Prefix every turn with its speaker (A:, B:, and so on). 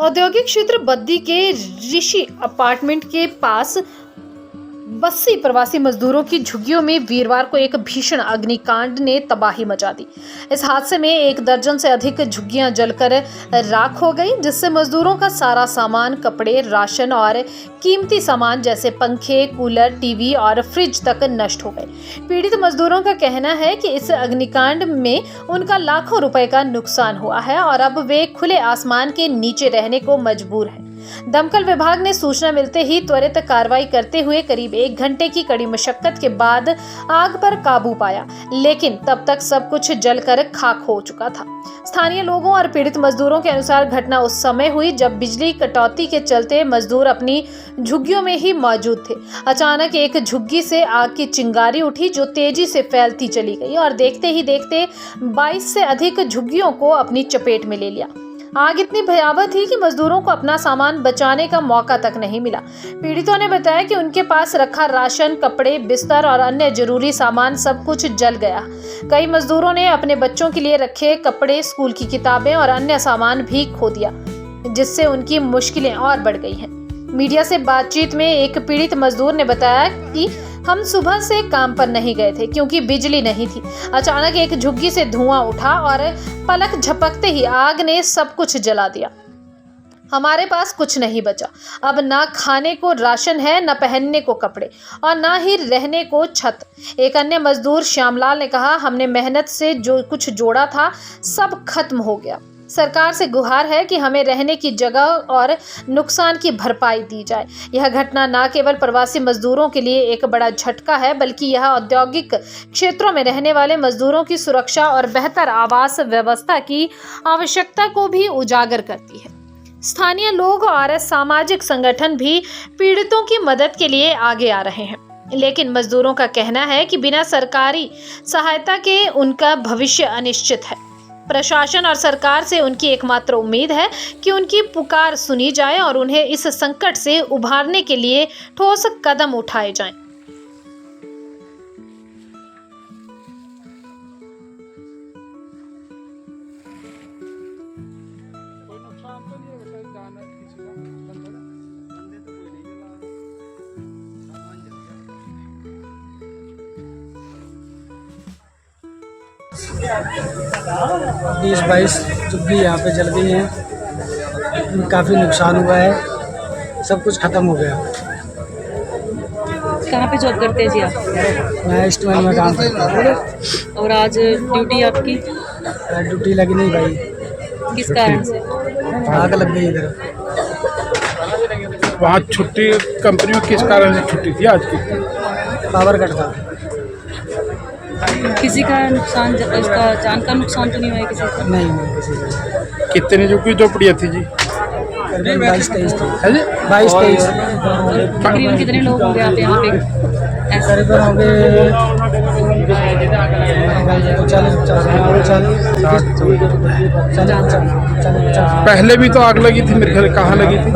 A: औद्योगिक क्षेत्र बद्दी के ऋषि अपार्टमेंट के पास 82 प्रवासी मजदूरों की झुग्गियों में वीरवार को एक भीषण अग्निकांड ने तबाही मचा दी। इस हादसे में 1 दर्जन से अधिक झुग्गियां जलकर राख हो गई, जिससे मजदूरों का सारा सामान, कपड़े, राशन और कीमती सामान जैसे पंखे, कूलर, टीवी और फ्रिज तक नष्ट हो गए। पीड़ित मजदूरों का कहना है कि इस अग्निकांड में उनका लाखों रुपए का नुकसान हुआ है और अब वे खुले आसमान के नीचे रहने को मजबूर हैं। दमकल विभाग ने सूचना मिलते ही त्वरित कार्रवाई करते हुए करीब 1 घंटे की कड़ी मशक्कत के बाद आग पर काबू पाया, लेकिन तब तक सब कुछ जलकर खाक हो चुका था। स्थानीय लोगों और पीड़ित मजदूरों के अनुसार घटना उस समय हुई जब बिजली कटौती के चलते मजदूर अपनी झुग्गियों में ही मौजूद थे। अचानक एक झुग्गी से आग की चिंगारी उठी जो तेजी से फैलती चली गई और देखते ही देखते 22 से अधिक झुग्गियों को अपनी चपेट में ले लिया। आग इतनी भयावह थी कि मजदूरों को अपना सामान बचाने का मौका तक नहीं मिला। पीड़ितों ने बताया कि उनके पास रखा राशन, कपड़े, बिस्तर और अन्य जरूरी सामान सब कुछ जल गया। कई मजदूरों ने अपने बच्चों के लिए रखे कपड़े, स्कूल की किताबें और अन्य सामान भी खो दिया, जिससे उनकी मुश्किलें और बढ़ गई हैं। मीडिया से बातचीत में एक पीड़ित मजदूर ने बताया कि हम सुबह से काम पर नहीं गए थे क्योंकि बिजली नहीं थी। अचानक एक झुग्गी से धुआं उठा और पलक झपकते ही आग ने सब कुछ जला दिया। हमारे पास कुछ नहीं बचा। अब ना खाने को राशन है, न पहनने को कपड़े और ना ही रहने को छत। एक अन्य मजदूर श्यामलाल ने कहा, हमने मेहनत से जो कुछ जोड़ा था सब खत्म हो गया। सरकार से गुहार है कि हमें रहने की जगह और नुकसान की भरपाई दी जाए। यह घटना न केवल प्रवासी मजदूरों के लिए एक बड़ा झटका है, बल्कि यह औद्योगिक क्षेत्रों में रहने वाले मजदूरों की सुरक्षा और बेहतर आवास व्यवस्था की आवश्यकता को भी उजागर करती है। स्थानीय लोग और सामाजिक संगठन भी पीड़ितों की मदद के लिए आगे आ रहे हैं, लेकिन मजदूरों का कहना है कि बिना सरकारी सहायता के उनका भविष्य अनिश्चित है। प्रशासन और सरकार से उनकी एकमात्र उम्मीद है कि उनकी पुकार सुनी जाए और उन्हें इस संकट से उभारने के लिए ठोस कदम उठाए जाएं।
B: बीस 22 झुग्गी यहाँ पे जल गई हैं। काफ़ी नुकसान हुआ है, सब कुछ ख़त्म हो गया।
C: कहाँ पे जॉब करते हैं जी आप?
B: मैं स्टोर में काम करता हूँ।
C: और आज ड्यूटी आपकी?
B: ड्यूटी लगी नहीं भाई।
C: किस कारण से?
B: आग लग गई इधर।
D: वहाँ छुट्टी कंपनी में किस कारण से छुट्टी थी आज की?
B: पावर कट था।
C: किसी का नुकसान, इसका जान का नुकसान तो नहीं हुआ है किसी का?
B: नहीं किसी का।
D: कितने झोपड़ियाँ थी जी?
B: 22-23 थी।
D: है जी?
B: 22-23।
C: तकरीबन कितने लोग होंगे आप यहाँ पे?
B: करीबन होंगे 40-50।
D: पहले भी तो आग लगी थी मेरे घर, कहाँ लगी थी?